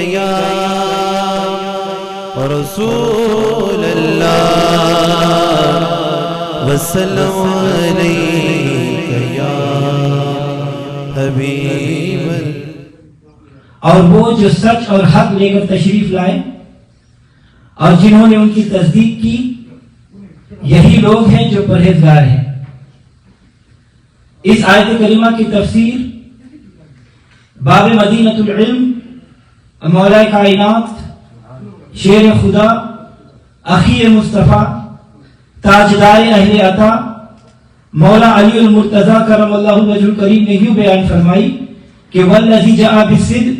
یا رسول اللہ وسلم علیک یا حبیب اللہ۔ اور وہ جو سچ اور حق لے کر تشریف لائے اور جنہوں نے ان کی تصدیق کی، یہی لوگ ہیں جو پرہیزگار ہیں۔ اس آیت کریمہ کی تفسیر باب مدینۃ العلم، مولا کائنات، شیر خدا، اخی مصطفیٰ، تاجدار اہل عطا، مولا علی المرتضی کرم اللہ وجہ الکریم نے یوں بیان فرمائی کہ والذی جاء بالصدق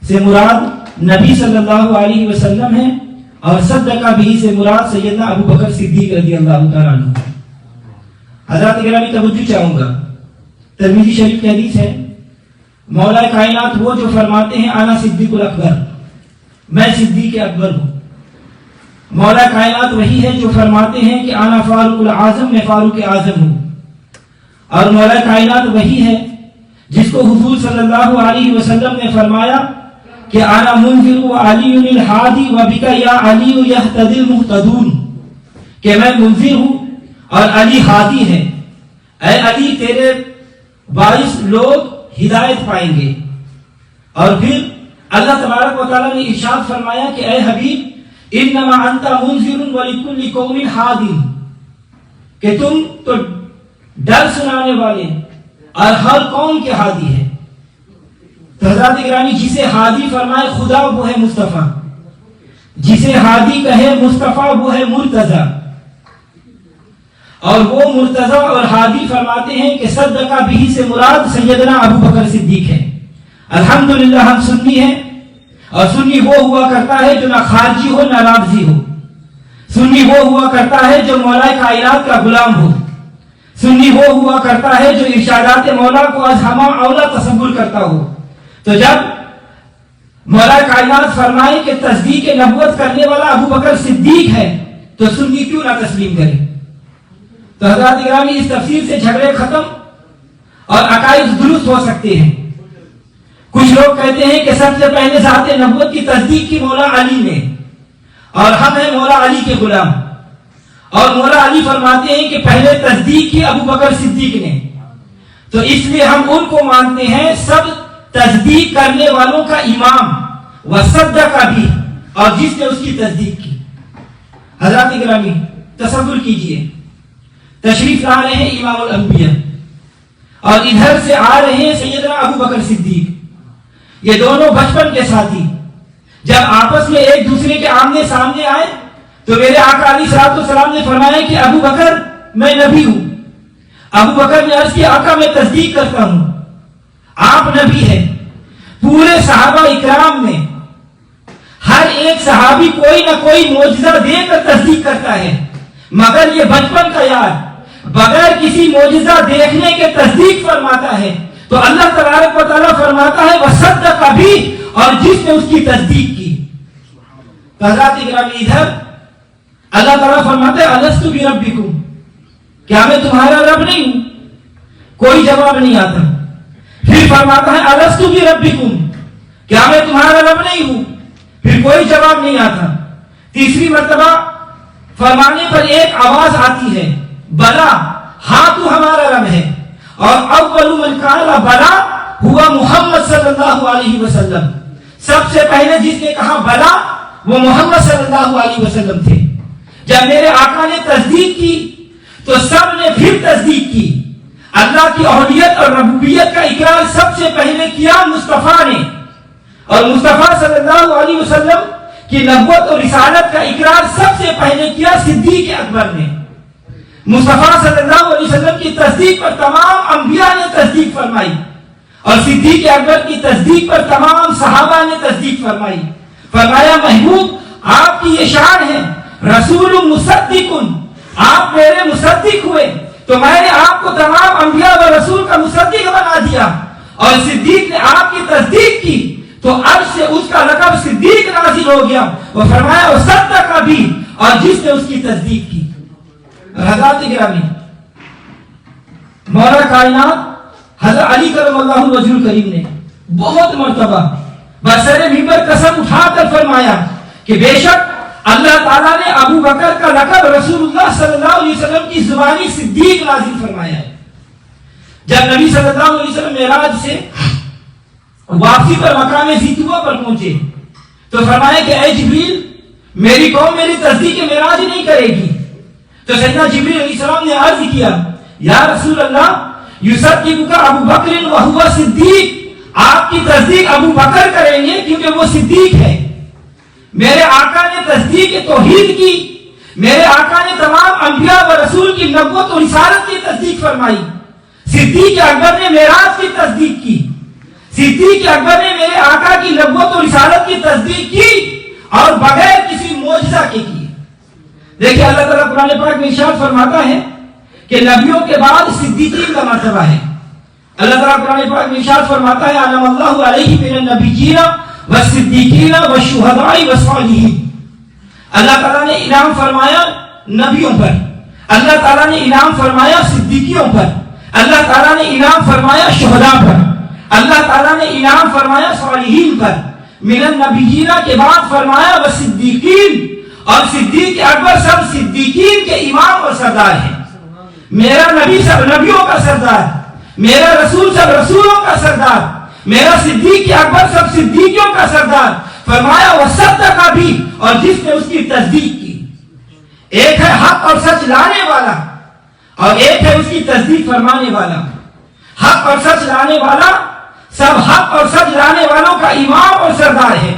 سے مراد نبی صلی اللہ علیہ وسلم ہے، اور صدق بھی سے مراد سیدنا ابو بکر صدیق رضی اللہ تعالیٰ عنہ۔ حضرات گرامی توجہ چاہوں گا، ترمذی شریف کی حدیث ہے، مولا کائنات وہ جو فرماتے ہیں انا صدیق الاکبر، میں صدیق اکبر ہوں۔ مولا کائنات وہی ہے جو فرماتے ہیں کہ انا فاروق العظم، میں فاروق اعظم ہوں۔ اور مولا کائنات وہی ہے جس کو حضور صلی اللہ علیہ وسلم نے فرمایا کہ انا منذر وعلی الہادی وبک یا علی یہتدی المہتدون، کہ میں منذر ہوں اور علی ہادی ہے، اے علی تیرے باعث لوگ ہدایت پائیں گے۔ اور پھر اللہ تبارک و تعالیٰ نے ارشاد فرمایا کہ اے حبیب انما انت منذر ولکل قوم ہاد، کہ تم تو ڈر سنانے والے اور ہر قوم کے ہادی ہے۔ تو حضرات گرامی، جسے ہادی فرمائے خدا وہ ہے مصطفیٰ، جسے ہادی کہے مصطفیٰ وہ ہے مرتضی، اور وہ مرتضی اور ہادی فرماتے ہیں کہ صدقہ بھی سے مراد سیدنا ابو بکر صدیق ہے۔ الحمدللہ ہم سنی ہیں، اور سنی وہ ہوا کرتا ہے جو نہ خارجی ہو نہ رافضی ہو، سنی وہ ہوا کرتا ہے جو مولا کائنات کا غلام ہو، سنی وہ ہوا کرتا ہے جو ارشادات مولا کو از ہمہ اولا تصور کرتا ہو۔ تو جب مولا کائنات فرمائے کہ تصدیق نبوت کرنے والا ابو بکر صدیق ہے تو سنی کیوں نہ تسلیم کرے؟ تو حضرات گرامی، اس تفسیر سے جھگڑے ختم اور عقائد درست ہو سکتے ہیں۔ کچھ لوگ کہتے ہیں کہ سب سے پہلے ذات نبوت کی تصدیق کی مولا علی نے، اور ہم ہیں مولا علی کے غلام، اور مولا علی فرماتے ہیں کہ پہلے تصدیق کی ابو بکر صدیق نے، تو اس لیے ہم ان کو مانتے ہیں سب تصدیق کرنے والوں کا امام، وصدق بھی، اور جس نے اس کی تصدیق کی۔ حضرات گرامی تصور کیجئے، تشریف لا رہے ہیں امام الانبیاء، اور ادھر سے آ رہے ہیں سیدنا ابو بکر صدیق، یہ دونوں بچپن کے ساتھی جب آپس میں ایک دوسرے کے آمنے سامنے آئے تو میرے آقا علیہ الصلوۃ والسلام نے فرمایا کہ ابو بکر میں نبی ہوں۔ ابو بکر نے عرض کیا آقا میں تصدیق کرتا ہوں، آپ نبی ہیں۔ پورے صحابہ اکرام میں ہر ایک صحابی کوئی نہ کوئی معجزہ دے کر تصدیق کرتا ہے، مگر یہ بچپن کا یار بغیر کسی معجزہ دیکھنے کے تصدیق فرماتا ہے۔ تو اللہ تبارک و تعالیٰ فرماتا ہے وصدق بھی، اور جس نے اس کی تصدیق کی۔ حضرات گرامی ادھر اللہ تعالیٰ فرماتا ہے الست بربکم، کیا میں تمہارا رب نہیں ہوں؟ کوئی جواب نہیں آتا۔ پھر فرماتا ہے الست بربکم، کیا میں تمہارا رب نہیں ہوں؟ پھر کوئی جواب نہیں آتا۔ تیسری مرتبہ فرمانے پر ایک آواز آتی ہے بلا، ہاں تو ہمارا رب ہے، اور اول من قال بلا ہوا محمد صلی اللہ علیہ وسلم، سب سے پہلے جس نے کہا بلا وہ محمد صلی اللہ علیہ وسلم تھے۔ جب میرے آقا نے تصدیق کی تو سب نے پھر تصدیق کی۔ اللہ کی اہلیت اور ربوبیت کا اقرار سب سے پہلے کیا مصطفیٰ نے، اور مصطفیٰ صلی اللہ علیہ وسلم کی نبوت اور رسالت کا اقرار سب سے پہلے کیا صدیق اکبر نے۔ مصطفیٰ صلی اللہ علیہ وسلم کی تصدیق پر تمام انبیاء نے تصدیق فرمائی، اور صدیق اکبر کی تصدیق پر تمام صحابہ نے تصدیق فرمائی۔ فرمایا محبوب آپ کی یہ شان ہے، رسول مصدق، آپ میرے مصدق ہوئے تو میں نے آپ کو تمام انبیاء و رسول کا مصدق بنا دیا، اور صدیق نے آپ کی تصدیق کی تو عرش سے اس کا لقب صدیق نازل ہو گیا۔ وہ فرمایا وصدق بھی، اور جس نے اس کی تصدیق کی۔ حضرات گرامی، مولا کائنات حضرت علی کرم اللہ وجہ الکریم نے بہت مرتبہ بسر منبر قسم اٹھا کر فرمایا کہ بے شک اللہ تعالیٰ نے ابو بکر کا لقب رسول اللہ صلی اللہ علیہ وسلم کی زبانی صدیق نازل فرمایا ہے۔ جب نبی صلی اللہ علیہ وسلم معراج سے واپسی پر مقام زیتوا پر پہنچے تو فرمایا کہ اے جبریل، میری قوم میری تصدیق معراج نہیں کرے گی۔ تو سیدنا جبریل علیہ السلام نے عرض کیا یا رسول اللہ، یصدقک ابو بکر وہو صدیق، آپ کی تصدیق ابو بکر کریں گے کیونکہ وہ صدیق ہے۔ میرے آقا نے تصدیق توحید کی، میرے آقا نے تمام انبیاء و رسول کی نبوت و رسالت کی تصدیق فرمائی۔ صدیق اکبر نے معراج کی تصدیق کی، صدیق اکبر نے میرے آقا کی نبوت و رسالت کی تصدیق کی اور بغیر کسی معجزہ کے کی۔ دیکھیں اللہ تعالیٰ قرآن پاک میں ارشاد فرماتا ہے کہ نبیوں کے بعد صدیقین کا مرتبہ ہے۔ اللہ تعالیٰ قرآن پاک میں ارشاد فرماتا ہے انعم اللہ علیہ من النبیین والصدیقین والشہداء والصالحین۔ اللہ تعالیٰ نے انعام فرمایا نبیوں پر، اللہ تعالیٰ نے انعام فرمایا صدیقیوں پر، اللہ تعالیٰ نے انعام فرمایا شہداء پر، اللہ تعالیٰ نے انعام فرمایا صالحین پر۔ من النبیین کے بعد فرمایا والصدیقین، اور صدیق اکبر سب صدیقین کے امام اور سردار ہیں۔ میرا نبی سب نبیوں کا سردار، میرا رسول سب رسولوں کا سردار، میرا صدیق اکبر سب صدیقیوں کا سردار۔ فرمایا وصدق بھی، اور جس نے اس کی تصدیق کی۔ ایک ہے حق اور سچ لانے والا اور ایک ہے اس کی تصدیق فرمانے والا۔ حق اور سچ لانے والا سب حق اور سچ لانے والوں کا امام اور سردار ہے،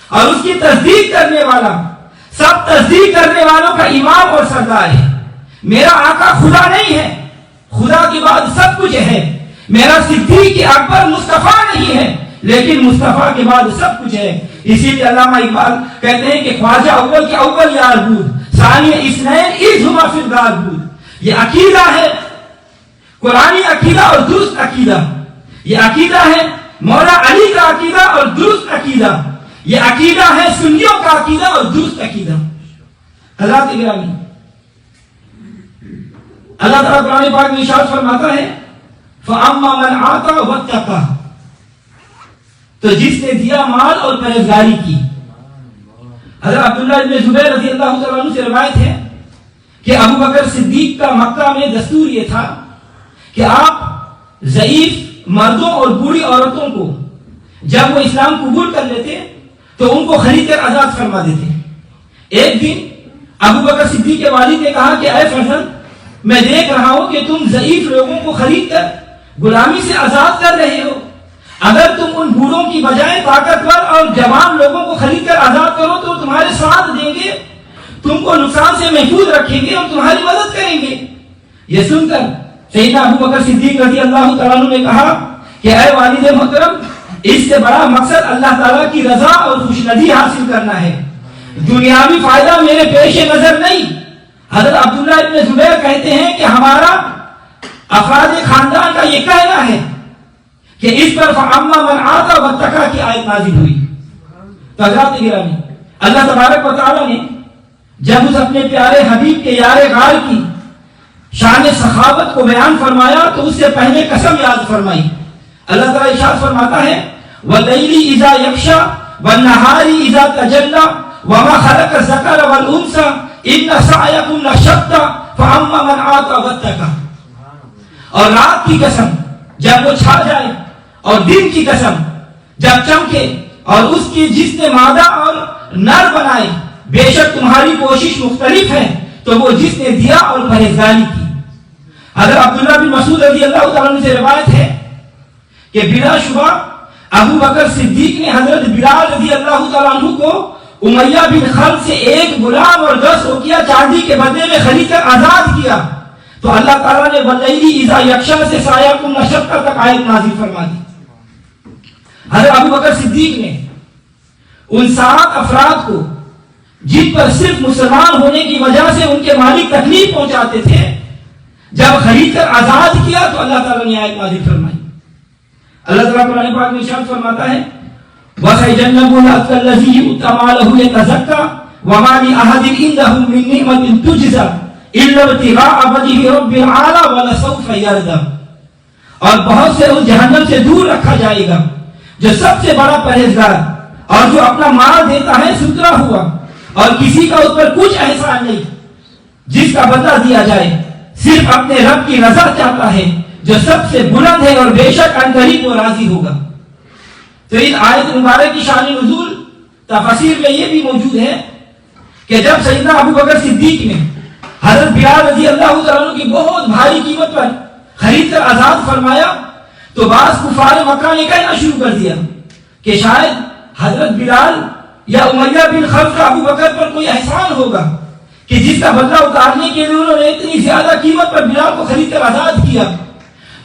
اور اس کی تصدیق کرنے والا سب تصدیق کرنے والوں کا امام اور سردار ہے۔ میرا آقا خدا نہیں ہے، خدا کے بعد سب کچھ ہے۔ میرا صدیق اکبر مصطفیٰ نہیں ہے، لیکن مصطفیٰ کے بعد سب کچھ ہے۔ اسی لیے علامہ اقبال کہتے ہیں کہ خواجہ اول کے اول یار بود، ثانی اثنین اذ ہما فی الدار بود۔ یہ عقیدہ ہے، قرآنی عقیدہ اور درست عقیدہ۔ یہ عقیدہ ہے مولا علی کا عقیدہ اور درست عقیدہ۔ یہ عقیدہ ہے سنیوں کا عقیدہ اور درست عقیدہ۔ حضرات گرامی، اللہ تعالیٰ قرآن پاک میں ارشاد فرماتا ہے فَأَمَّا مَنْ آتَى وَاتَّقَى، تو جس نے دیا مال اور پرہیزگاری کی۔ حضرت عبداللہ ابن زبیر رضی اللہ تعالیٰ عنہ سے روایت ہے کہ ابو بکر صدیق کا مکہ میں دستور یہ تھا کہ آپ ضعیف مردوں اور بوڑھی عورتوں کو جب وہ اسلام قبول کر لیتے تو ان کو خرید کر آزاد فرما دیتے۔ ایک دن ابو بکر صدیق کے والد نے کہا کہ اے فرزند، میں دیکھ رہا ہوں کہ تم ضعیف لوگوں کو خرید کر غلامی سے آزاد کر رہے ہو۔ اگر تم ان بوڑھوں کی بجائے طاقتور اور جوان لوگوں کو خرید کر آزاد کرو تو تمہارے ساتھ دیں گے، تم کو نقصان سے محفوظ رکھیں گے اور تمہاری مدد کریں گے۔ یہ سن کر سیدنا ابو بکر صدیق رضی اللہ تعالیٰ عنہ نے کہا کہ اے والد محترم، اس سے بڑا مقصد اللہ تعالیٰ کی رضا اور خوشندی حاصل کرنا ہے، دنیاوی فائدہ میرے پیش نظر نہیں۔ حضرت عبداللہ ابن زبیر کہتے ہیں کہ ہمارا افراد خاندان کا یہ کہنا ہے کہ اس پر فَأَمَّا مَنْ آتَى وَاتَّقَى کی آیت نازل ہوئی۔ تو حضرات گرامی، اللہ تبارک و تعالیٰ نے جب اس اپنے پیارے حبیب کے یار غار کی شان سخاوت کو بیان فرمایا تو اس سے پہلے قسم یاد فرمائی۔ اللہ تعالیٰ ارشاد فرماتا ہے وَاللَّيْلِ إِذَا يَغْشَى وَالنَّهَارِ إِذَا تَجَلَّى وَمَا خَلَقَ الذَّكَرَ وَالْأُنثَى إِنَّ سَعْيَكُمْ لَشَتَّى فَأَمَّا مَنْ آتَى وَاتَّقَى۔ اور رات کی قسم جب وہ چھا جائے، اور دن کی قسم جب چمکے، اور اس کی جس نے مادہ اور نر بنائے، بے شک تمہاری کوشش مختلف ہے تو وہ جس نے دیا اور پرہیزگاری کی۔ حضرت عبداللہ بن مسعود رضی اللہ تعالیٰ عنہ سے روایت ہے کہ بلا شبہ ابو بکر صدیق نے حضرت بلال رضی اللہ تعالیٰ عنہ کو امیہ بن خلف سے ایک غلام اور 10 اوقیہ چاندی کے بدلے میں خرید کر آزاد کیا تو اللہ تعالیٰ نے وَاللَّيْلِ إِذَا يَغْشَى سے سایَکُمْ لَشَتَّى تک آیت نازل فرما دی۔ حضرت ابو بکر صدیق نے ان 7 افراد کو جن پر صرف مسلمان ہونے کی وجہ سے ان کے مالک تکلیف پہنچاتے تھے، جب خرید کر آزاد کیا تو اللہ تعالیٰ نے آیت نازل فرمائی۔ اللہ تعالیٰ قرآن پاک میں ارشاد فرماتا ہے وَسَيَجَنَّبُهُ الْأَتْقَى الَّذِي يُؤْتَى مَالَهُ يَتَزَكَّى وَمَا لِأَحَدٍ عِندَهُ مِن نِّعْمَةٍ تُجْزَى إِلَّا ابْتِغَاءَ وَجْهِ رَبِّ الْأَعْلَى وَلَسَوْفَ يَرْضَى، اور بہت سے اس جہنم سے دور رکھا جائے گا جو سب سے بڑا پرہیزگار اور جو اپنا مال دیتا ہے ستھرا ہوا اور کسی کا اس پر کچھ احسان نہیں، جس کا بدلہ دیا جائے صرف اپنے رب کی رضا چاہتا ہے جو سب سے بلند ہے اور بے شک عنقریب وہ راضی ہوگا۔ تو اس آیت مبارک کی شان نزول تفسیر میں یہ بھی موجود ہے کہ جب سیدنا ابو بکر صدیق نے حضرت بلال رضی اللہ تعالیٰ عنہ کی بہت بھاری قیمت پر خرید کر آزاد فرمایا تو بعض کفار مکہ نے کہنا شروع کر دیا کہ شاید حضرت بلال یا امیہ بن خلف کا ابو بکر پر کوئی احسان ہوگا کہ جس کا بدلہ اتارنے کے لیے انہوں نے اتنی زیادہ قیمت پر بلال کو خرید کر آزاد کیا۔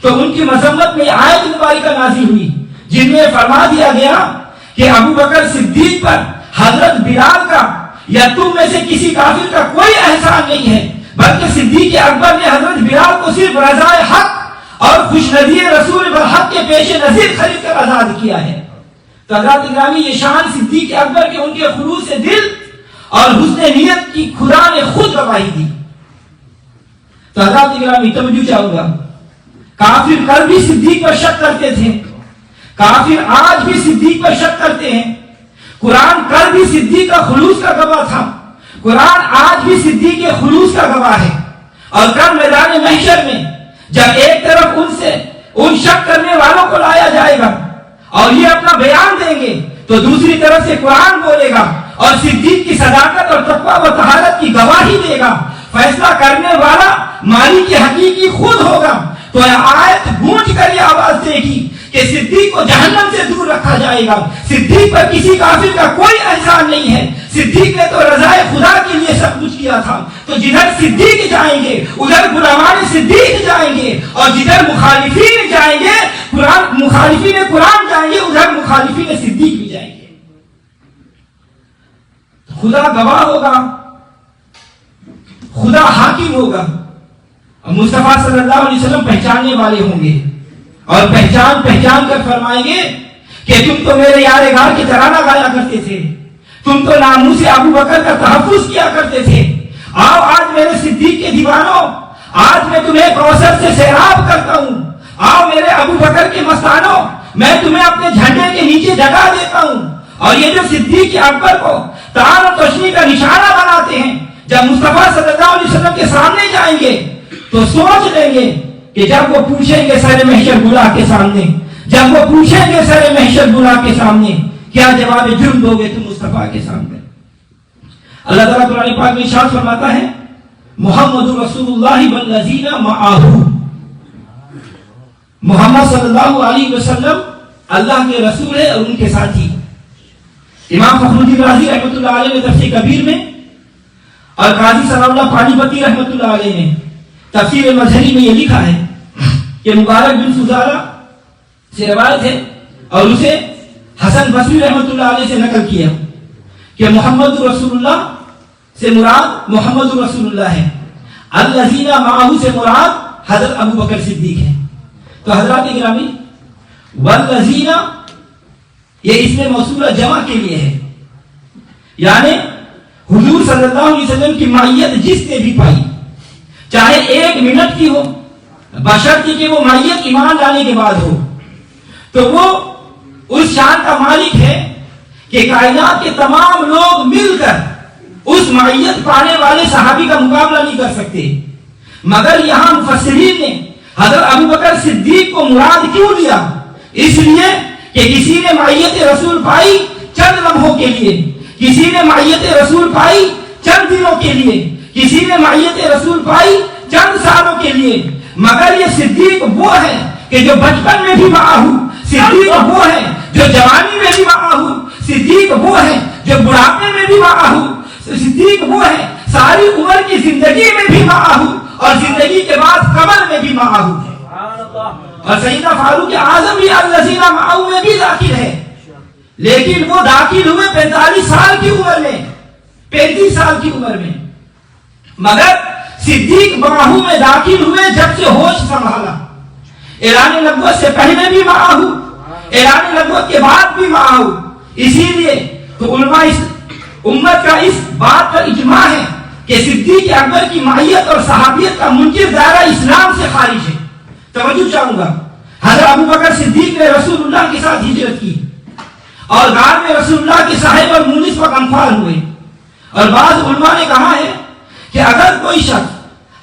تو ان کی مذمت میں آیت مبارکہ نازل ہوئی جن میں فرما دیا گیا کہ ابو بکر صدیق پر حضرت بلال کا یا تم میں سے کسی کافر کا کوئی احسان نہیں ہے، بلکہ صدیق اکبر نے حضرت بلال کو صرف رضائے حق اور خوشنودی رسول برحق کے پیش نظر خرید کر آزاد کیا ہے۔ تو حضرات گرامی یہ شان صدیق اکبر کے ان کے خلوص دل اور حسن نیت کی خدا نے خود گواہی دی۔ تو حضرات گرامی توجہ چاہوں گا، کافر کل بھی صدیق پر شک کرتے تھے، کافر آج بھی صدیق پر شک کرتے ہیں۔ قرآن کل بھی صدیق کا خلوص کا گواہ تھا، قرآن آج بھی صدیق کے خلوص کا گواہ ہے۔ اور کل میدان محشر میں جب ایک طرف ان شک کرنے والوں کو لایا جائے گا اور یہ اپنا بیان دیں گے تو دوسری طرف سے قرآن بولے گا اور صدیق کی صداقت اور تقویٰ و طہارت کی گواہی دے گا۔ فیصلہ کرنے والا مالک حقیقی خود ہوگا۔ تو آیت گونج کر یہ آواز دے گی کہ صدیق کو جہنم سے دور رکھا جائے گا، صدیق پر کسی کافر کا کوئی احسان نہیں ہے، صدیق نے تو رضائے خدا کے لیے سب کچھ کیا تھا۔ تو جدھر صدیق جائیں گے ادھر غلامان صدیق جائیں گے، اور جدھر مخالفین جائیں گے مخالفین قرآن جائیں گے ادھر مخالفین صدیق بھی جائیں گے۔ خدا گواہ ہوگا، خدا حاکم ہوگا، اور مصطفیٰ صلی اللہ علیہ وسلم پہچاننے والے ہوں گے اور پہچان کر فرمائیں گے کہ تم تو میرے یار غار کی ترانہ گایا کرتے تھے، تم تو ناموس ابو بکر کا تحفظ کیا کرتے تھے۔ آؤ آج میرے صدیق کے دیوانوں، آج میں تمہیں کوثر سے سیراب کرتا ہوں۔ آؤ میرے ابو بکر کے مستانوں، میں تمہیں اپنے جھنڈے کے نیچے جگہ دیتا ہوں۔ اور یہ جو صدیق اکبر کو تعان و تشنیع کا نشانہ بناتے ہیں، جب مصطفیٰ صلی اللہ علیہ وسلم کے سامنے جائیں گے تو سوچ لیں گے کہ جب وہ پوچھیں گے سر محشر بلا کے سامنے، جب وہ پوچھیں گے سر محشر بلا کے سامنے کیا جواب جرم دو گے تم مصطفیٰ کے سامنے۔ اللہ تعالیٰ قرآن پاک میں ارشاد فرماتا ہے محمد رسول اللہ والذین معہ، محمد صلی اللہ علیہ وسلم اللہ کے رسول ہے اور ان کے ساتھی۔ امام فخر الدین رازی رحمۃ اللہ علیہ نے تفسیر کبیر میں اور قاضی ثناء اللہ پانی پتی رحمۃ اللہ علیہ نے تفسیر مظہری میں یہ لکھا ہے کہ مبارک بن فضالہ سے روایت ہے اور اسے حسن بصری رحمۃ اللہ علیہ سے نقل کیا کہ محمد رسول اللہ سے مراد محمد رسول اللہ ہے، الذین معہ سے مراد حضرت ابو بکر صدیق ہے۔ تو حضرات گرامی والذین یہ اسم موصولہ جمع کے لیے ہے، یعنی حضور صلی اللہ علیہ وسلم کی معیت جس نے بھی پائی، چاہے ایک منٹ کی ہو، بشرط کہ وہ معیت ایمان لانے کے بعد ہو، تو وہ اس شان کا مالک ہے کہ کائنات کے تمام لوگ مل کر اس معیت پانے والے صحابی کا مقابلہ نہیں کر سکتے۔ مگر یہاں مفسرین نے حضرت ابو بکر صدیق کو مراد کیوں لیا؟ اس لیے کہ کسی نے معیت رسول پائی چند لمحوں کے لیے، کسی نے معیت رسول پائی چند دنوں کے لیے، کسی نے معیت رسول پائی چند سالوں کے لیے، مگر یہ صدیق وہ ہے کہ جو بچپن میں بھی معاہ، صدیق وہ ہے جو جوانی میں بھی معاہ، صدیق وہ ہے جو بڑھاپے میں بھی معاہ، صدیق وہ ہے ساری عمر کی زندگی میں بھی معاہ اور زندگی کے بعد قبر میں بھی معاہ ہے۔ اور سیدنا فاروق اعظم بھی الذین معہ میں بھی داخل ہے، لیکن وہ داخل ہوئے 45 سال کی عمر میں، 35 سال کی عمر میں، مگر صدیق معہ میں داخل ہوئے جب سے ہوش سنبھالا۔ اعلان نبوت سے پہلے بھی معاہ، اعلان نبوت کے بعد بھی معاہ۔ اسی لیے تو علماء اس امت کا اس بات پر اجماع ہے کہ صدیق اکبر کی معیت اور صحابیت کا منکر دائرہ اسلام سے خارج ہے۔ توجہ چاہوں گا، حضرت ابو بکر صدیق نے رسول اللہ کے ساتھ ہجرت کی، اور غار میں رسول اللہ کے صاحب اور مونس پر غمخوار ہوئے. اور بعض علماء نے کہا ہے کہ اگر کوئی شخص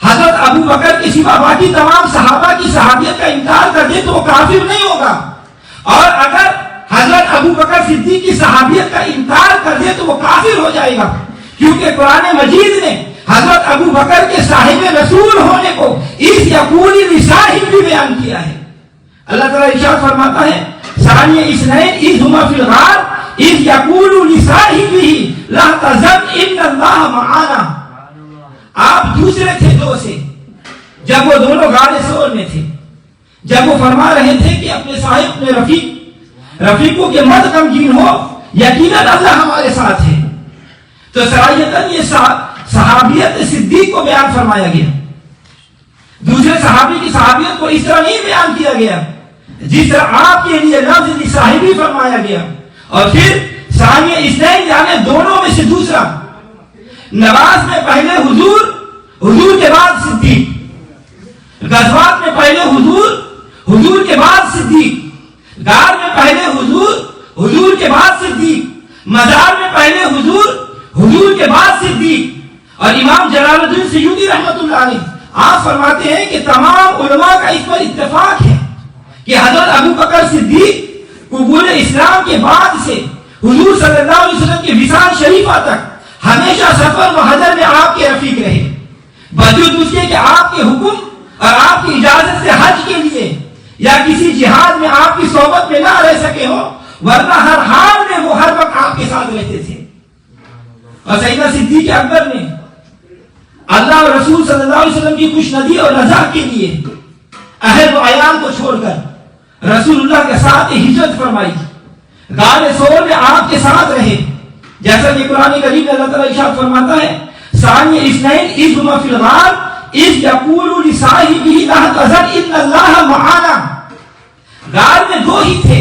حضرت ابو بکر کے سوا باقی تمام صحابہ کی صحابیت کا انکار کر دے تو وہ کافر نہیں ہوگا، اور اگر حضرت ابو بکر صدیق کی صحابیت کا انکار کر دے تو وہ کافر ہو جائے گا، کیونکہ قرآن مجید نے حضرت ابو بکر کے صاحب رسول ہونے کو اس یقولی لصاحب بھی بیان کیا ہے. اللہ تعالیٰ ارشاد فرماتا ہے ثانی اثنین اذ ہما فی الغار اذ یقول لصاحبہ لا تحزن ان اللہ معنا. آپ دوسرے تھے دو سے جب وہ دونوں غار ثور میں تھے، جب وہ فرما رہے تھے کہ اپنے صاحب اپنے رفیقوں کے مت غمگین ہو، یقیناً اللہ ہمارے ساتھ ہے. تو صراحتاً یہ صحابیت صدیق کو بیان فرمایا گیا. دوسرے صحابی کی صحابیت کو اس طرح نہیں بیان کیا گیا جس طرح آپ کے لیے لفظ صاحبی فرمایا گیا. اور پھر ثانی اثنین یعنی دونوں میں سے دوسرا. نماز میں پہلے حضور کے بعد صدیق، غزوات میں پہلے حضور کے بعد صدیق، غار میں پہلے حضور کے بعد صدیق، مزار میں پہلے حضور کے بعد صدیق. اور امام جلال الدین سیوطی رحمۃ اللہ علیہ آپ فرماتے ہیں کہ تمام علماء کا اس پر اتفاق ہے کہ حضرت ابو بکر صدیق قبول اسلام کے بعد سے حضور صلی اللہ علیہ وسلم کے وصال شریفہ تک ہمیشہ سفر و حضر میں آپ کے رفیق رہے، باوجود اس کے کہ آپ کے حکم اور آپ کی اجازت سے حج کے لیے یا کسی جہاد میں آپ کی صحبت میں نہ رہ سکے ہو، ورنہ ہر حال میں وہ ہر وقت آپ کے ساتھ رہتے تھے. اور سیدنا صدیق اکبر نے اللہ اور رسول صلی اللہ علیہ وسلم کی خوشندی اور رضا کے لیے اہل و عیال کو چھوڑ کر رسول اللہ کے ساتھ ہجرت فرمائی، غار ثور میں آپ کے ساتھ رہے. جیسا کہ قرآن کریم میں اللہ تعالیٰ ارشاد فرماتا ہے ثانی اثنین اذ ہما فی الغار اذ یقول لصاحبہ لا تحزن ان اللہ معنا. غار میں دو ہی تھے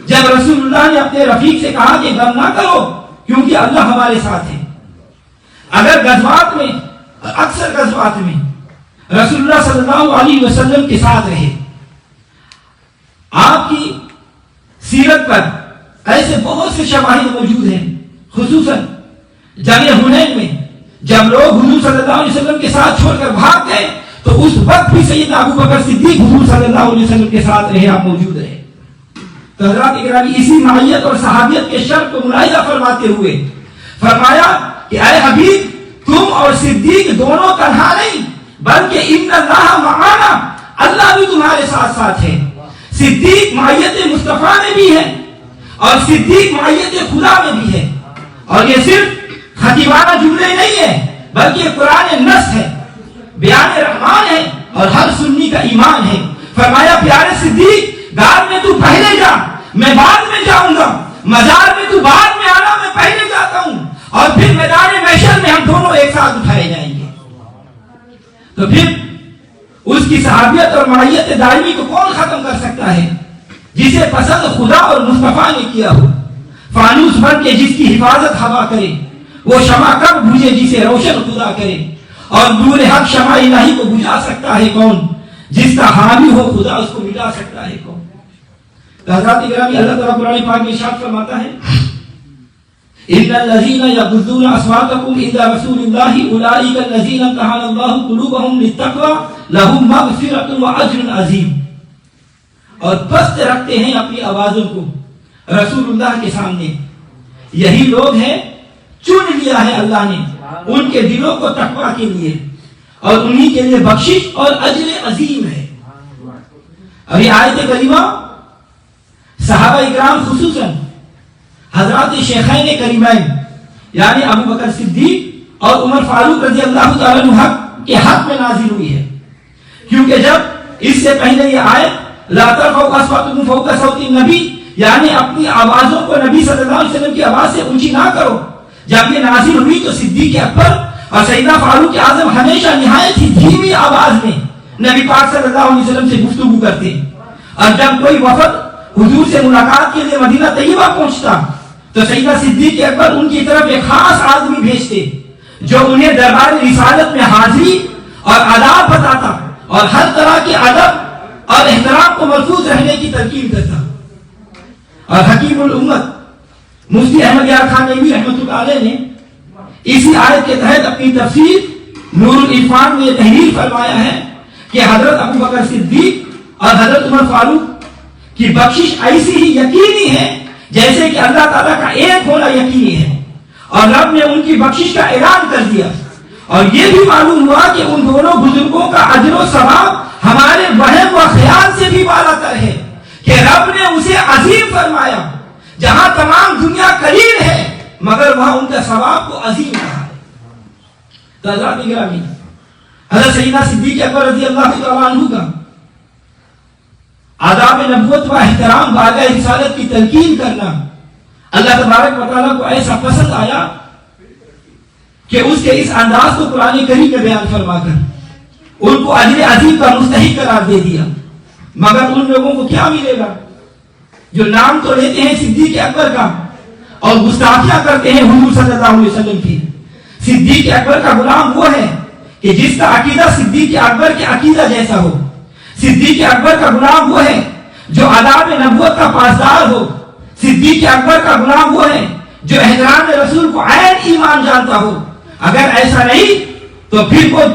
جب رسول اللہ نے اپنے رفیق سے کہا کہ غم نہ کرو کیونکہ اللہ ہمارے ساتھ ہے. اگر غزوات میں، اکثر غزوات میں رسول اللہ صلی اللہ علیہ وسلم کے ساتھ رہے. آپ کی سیرت پر ایسے بہت سے شواہد موجود ہیں، خصوصاً جنگ حنین میں جب لوگ حضور صلی اللہ علیہ وسلم کے ساتھ چھوڑ کر بھاگ گئے تو اس وقت بھی سیدنا ابو بکر صدیق حضور صلی اللہ علیہ وسلم کے ساتھ رہے، آپ موجود رہے. تو حضرات اکرامی اسی معیت اور صحابیت کے شرط کو ملاحظہ فرماتے ہوئے فرمایا کہ اے حبیب تم اور صدیق دونوں تنہا نہیں بلکہ ان اللہ معنا، اللہ بھی تمہارے ساتھ ساتھ ہے. صدیق معیت مصطفیٰ میں بھی ہے اور صدیق معیت خدا میں بھی ہے. اور یہ صرف خطیبانہ جملے نہیں ہے بلکہ قرآن نص ہے، بیان رحمان ہے اور ہر سنی کا ایمان ہے. فرمایا پیارے صدیق غار میں تو پہلے جا، میں بعد میں جاؤں گا، مزار میں تو بعد میں آنا، میں پہلے جاتا ہوں، اور پھر میدان محشر میں ہم دونوں ایک ساتھ اٹھائے جائیں گے. تو پھر اس کی صحابیت اور معیت دائمی کو کون ختم کر سکتا ہے جسے پسند خدا اور مصطفیٰ نے کیا ہو. فانوس بن کے جس کی حفاظت ہوا کرے، وہ شمع کب بجھے جسے روشن خدا کرے. اور نور حق شمع الہی کو بجھا سکتا ہے کون، جس کا حامی ہو خدا اس کو مٹا سکتا ہے کون. حضرات گرامی اللہ تعالیٰ قرآن پاک میں ارشاد فرماتا ہے ان الذين يغضون اصواتهم عند رسول الله اولئك الذين امتحن الله قلوبهم للتقوى لهم مغفرة واجر عظيم. اور پست رکھتے ہیں اپنی آوازوں کو رسول اللہ کے سامنے، یہی لوگ ہیں چن لیا ہے اللہ نے ان کے دلوں کو تقوی کے لیے، اور انہی کے لیے بخشش اور اجر عظیم ہے. ابھی آیت کریمہ صحابہ اکرام خصوصاً حضرات شیخین کریمین یعنی ابو بکر صدیق اور عمر فاروق رضی اللہ تعالیٰ عنہ کے حق میں نازل ہوئی ہے، کیونکہ جب اس سے پہلے یہ آیت لا ترفعوا اصواتکم فوق صوت النبی یعنی اپنی آوازوں کو نبی صلی اللہ علیہ وسلم کی آواز سے اونچی نہ کرو، جب یہ نازل ہوئی تو صدیق اکبر اور سیدنا فاروق اعظم ہمیشہ نہایت ہی دھیمی آواز میں نبی پاک صلی اللہ علیہ وسلم سے گفتگو کرتے. اور جب کوئی وفد حضور سے ملاقات کے لیے مدینہ طیبہ پہنچتا تو سیدنا صدیق اکبر ان کی طرف ایک خاص آدمی بھیجتے جو انہیں دربار رسالت میں حاضری اور آداب بتاتا اور ہر طرح کے ادب اور احترام کو محفوظ رہنے کی تلقین کرتا. اور حکیم الامت مفتی احمد یار خان نعیمی رحمۃ اللہ علیہ نے اسی آیت کے تحت اپنی تفسیر نور العرفان میں تحریر فرمایا ہے کہ حضرت ابو بکر صدیق اور حضرت عمر فاروق کی بخشش ایسی ہی یقینی ہے جیسے کہ اللہ تعالیٰ کا ایک ہونا یقینی ہے، اور رب نے ان کی بخشش کا اعلان کر دیا، اور یہ بھی معلوم ہوا کہ ان دونوں بزرگوں کا اجر و ثواب ہمارے وہم و خیال سے بھی بالا تر ہے کہ رب نے اسے عظیم فرمایا، جہاں تمام دنیا قلیل ہے مگر وہاں ان کا ثواب کو عظیم کہا ہے۔ تو حضرات گرامی، حضرت سیدنا صدیق اکبر رضی اللہ تعالیٰ عنہ کا آداب نبوت و احترام بارگاہ رسالت کی تلقین کرنا اللہ تبارک و تعالیٰ کو ایسا پسند آیا کہ اس کے اس انداز کو قرآن کریم میں بیان فرما کر ان کو اجر عظیم کا مستحق قرار دے دیا۔ مگر ان لوگوں کو کیا ملے گا جو نام تو لیتے ہیں صدیق اکبر کا اور گستاخیاں کرتے ہیں حضور صلی اللہ علیہ وسلم کی۔ صدیق اکبر کا غلام وہ ہے کہ جس کا عقیدہ صدیق اکبر کے عقیدہ جیسا ہو۔ صدیق اکبر کا غلام وہ ہے جو آداب نبوت کا پاسدار ہو۔ صدیق اکبر کا غلام وہ ہے جو احترام رسول کو عین ایمان جانتا ہو۔ اگر ایسا نہیں تو پھر وہ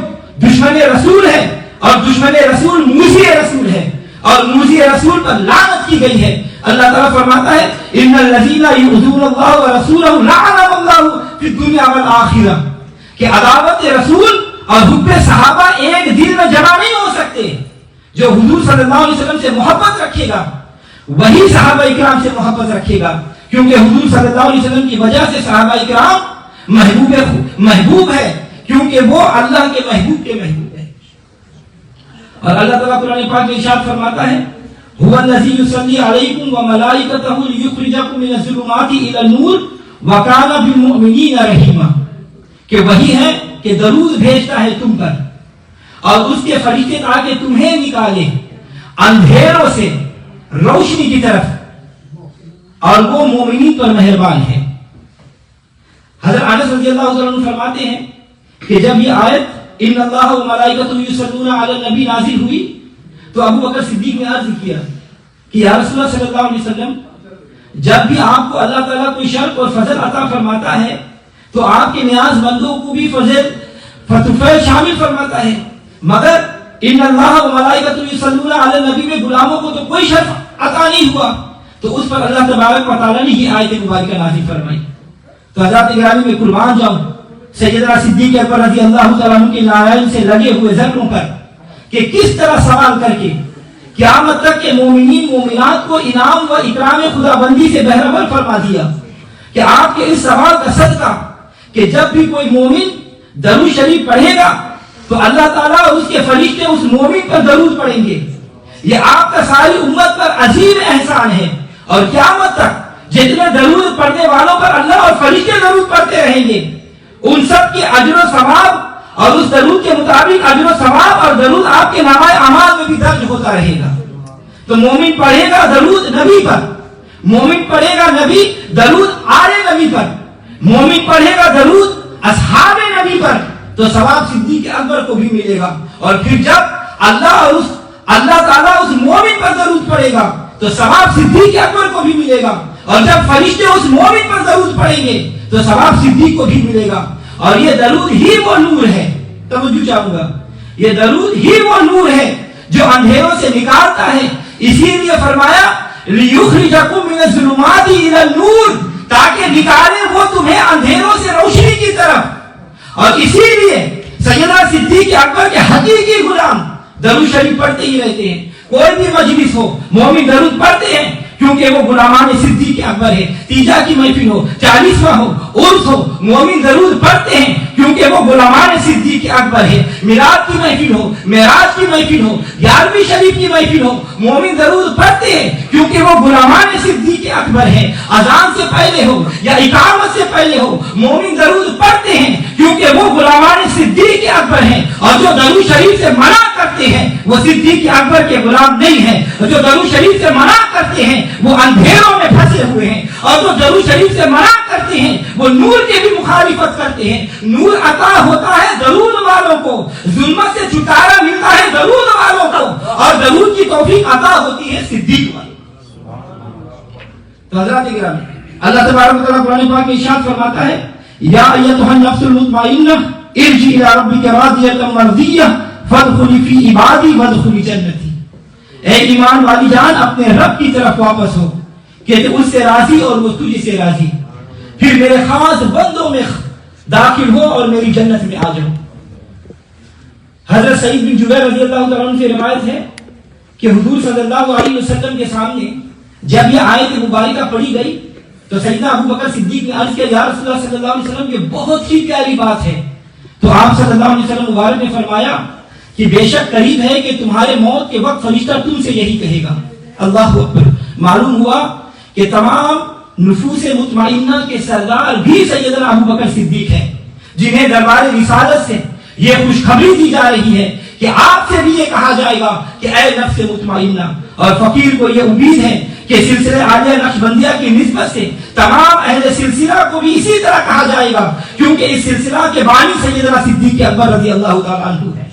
دشمن رسول ہے، اور دشمن رسول موذی رسول ہے، اور موذی رسول پر لعنت کی گئی ہے۔ اللہ تعالیٰ فرماتا ہے ان الذین یؤذون اللہ ورسولہ لعنهم اللہ فی الدنیا والآخرہ، کہ عداوت رسول اور حب صحابہ ایک دل میں جمع نہیں ہو سکتے۔ جو حضور صلی اللہ علیہ وسلم سے محبت رکھے گا وہی صحابہ اکرام سے محبت رکھے گا، کیونکہ حضور صلی اللہ علیہ وسلم کی وجہ سے صحابہ اکرام محبوب ہے، کیونکہ وہ اللہ کے محبوب کے محبوب ہے۔ اور اللہ تعالیٰ قرآن پاک میں ارشاد فرماتا ہے هو الذی یصلی علیکم وملائکتہ لیخرجکم من الظلمات الی النور وکان بالمؤمنین رحیما، کہ وہی ہے کہ درود بھیجتا ہے تم پر اور اس کے فرشتے تاکہ تمہیں نکالے اندھیروں سے روشنی کی طرف، اور وہ مومنین پر مہربان ہے۔ حضرت انس رضی اللہ عنہ فرماتے ہیں کہ جب یہ آیت ان اللہ و ملائکتہ یصلون علی النبی نازل ہوئی تو ابو بکر صدیق نے عرض کیا کہ یا رسول اللہ صلی اللہ علیہ وسلم، جب بھی آپ کو اللہ تعالیٰ کوئی شرف اور فضل عطا فرماتا ہے تو آپ کے نیاز مندوں کو بھی فضل شامل فرماتا ہے، مگر ان اللہ و ملائکتہ یصلون علی النبی میں غلاموں کو تو کوئی شرف عطا نہیں ہوا، تو اس پر اللہ تبارک و تعالیٰ نے یہ آیت مبارکہ نازل فرمائی۔ تو حضرات گرامی میں قربان جاؤں سیدنا صدیق اکبر رضی اللہ تعالیٰ عنہ کے نارائن سے لگے ہوئے ذکروں پر کہ کس طرح سوال کر کے قیامت تک کے مومنین مومنات کو انعام و اکرام خدا بندی سے بہرحال فرما دیا کہ آپ کے اس سوال کا صدقہ کہ جب بھی کوئی مومن درود شریف پڑھے گا تو اللہ تعالیٰ اور اس کے فرشتے اس مومن پر درود پڑھیں گے، یہ آپ کا ساری امت پر عظیم احسان ہے، اور قیامت تک جتنے درود پڑھنے والوں پر اللہ اور فرشتے درود پڑھتے رہیں گے ان سب کے اجر و ثواب اور اس درود کے مطابق اجر و ثواب اور درود آپ کے نامہ اعمال میں بھی درج ہوتا رہے گا۔ تو مومن پڑھے گا درود نبی پر، مومن پڑھے گا نبی درود آل نبی پر، مومن پڑھے گا درود اصحاب نبی پر، تو ثواب صدیق اکبر کو بھی ملے گا۔ اور پھر جب اللہ تعالیٰ اس مومن پر درود پڑھے گا تو ثواب صدیق اکبر کو بھی ملے گا، اور جب فرشتے اس مومن پر درود پڑھیں گے تو ثواب صدیق کو بھی ملے گا۔ اور یہ درود ہی وہ نور ہے، توجہ چاہوں گا، یہ درود ہی وہ نور ہے جو اندھیروں سے نکالتا ہے، اسی لیے فرمایا لیخرجکم من الظلمات الی النور، تاکہ نکالے وہ تمہیں اندھیروں سے روشنی کی طرف۔ اور اسی لیے سیدنا صدیق اکبر کے حقیقی غلام درود شریف پڑھتے ہی رہتے ہیں، کوئی بھی مجلس ہو مومن درود پڑھتے ہیں، کیونکہ وہ غلامان صدیق اکبر ہے۔ تیجا کی محفل ہو، 40واں ہو، عرس ہو، مومن درود پڑھتے ہیں کیونکہ وہ غلامان صدیق اکبر ہے۔ میلاد کی محفل ہو، معراج کی محفل ہو، 11ویں شریف کی محفل ہو، مومن درود پڑھتے ہیں کیونکہ وہ غلامان صدیق اکبر ہے۔ اذان سے پہلے ہو یا اقامت سے پہلے ہو، مومن درود پڑھتے ہیں کیونکہ وہ غلامان صدیق اکبر ہیں۔ اور جو درود شریف سے منع کرتے ہیں وہ صدیق اکبر کے غلام نہیں ہیں، جو درود شریف سے منع کرتے ہیں وہ اندھیروں میں پھنسے ہوئے ہیں، اور جو درود شریف سے منع کرتے ہیں وہ نور کے بھی مخالفت کرتے ہیں۔ نور عطا ہوتا ہے درود والوں کو، ظلمت سے چھٹکارا ملتا ہے درود والوں کو، اور درود کی توفیق عطا ہوتی ہے صدیق والوں کو۔ تو حضرات گرامی، اللہ تبارک و تعالیٰ قرآن پاک میں ارشاد فرماتا ہے یا ایتھا النفس المطمئنہ ارجعی الی ربک راضیۃ مرضیہ فادخلی فی عبادی وادخلی جنتی، اے ایمان والی جان اپنے رب کی طرف واپس ہو کہ اس سے راضی اور وہ تجھ سے راضی، پھر میرے خاص بندوں میں داخل ہو اور میری جنت میں آ جاؤ۔ حضرت سعید بن جبیر رضی اللہ تعالیٰ عنہ سے روایت ہے کہ حضور صلی اللہ علیہ وسلم کے سامنے جب یہ آیت مبارکہ پڑھی گئی تو سیدنا ابو بکر صدیق نے عرض کیا یا رسول اللہ صلی اللہ علیہ وسلم یہ بہت ہی پیاری بات ہے، تو آپ صلی اللہ علیہ وسلم مبارک نے فرمایا کہ بے شک قریب ہے کہ تمہارے موت کے وقت فرشتہ تم سے یہی کہے گا۔ اللہ اکبر۔ معلوم ہوا کہ تمام نفوس مطمئنہ کے سردار بھی سیدنا ابو بکر صدیق ہیں، جنہیں دربار رسالت سے یہ خوشخبری دی جا رہی ہے کہ آپ سے بھی یہ کہا جائے گا کہ اے نفس مطمئنہ، اور فقیر کو یہ امید ہے کہ سلسلہ عالیہ نقشبندیہ کی نسبت سے تمام اہل سلسلہ کو بھی اسی طرح کہا جائے گا، کیونکہ اس سلسلہ کے بانی سیدنا صدیق اکبر رضی اللہ تعالیٰ عنہ ہے۔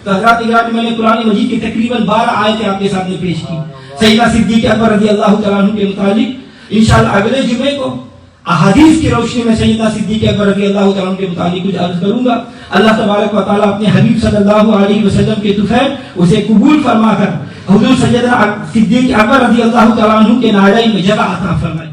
تو حضرات اکرام میں نے قرآن مجید کی تقریباً 12 آیتیں آپ کے سامنے پیش کی سیدنا صدیق اکبر رضی اللہ تعالیٰ عنہ کے متعلق۔ انشاءاللہ اگلے جمعے کو احادیث کی روشنی میں سیدنا صدیق اکبر رضی اللہ تعالیٰ عنہ کے متعلق کچھ عرض کروں گا۔ اللہ تبارک و تعالیٰ اپنے حبیب صلی اللہ علیہ وسلم کے طفیل اسے قبول فرما کر حضور سیدنا صدیق اکبر رضی اللہ تعالیٰ عنہ کے نعرہ میں جگہ عطا فرمائے۔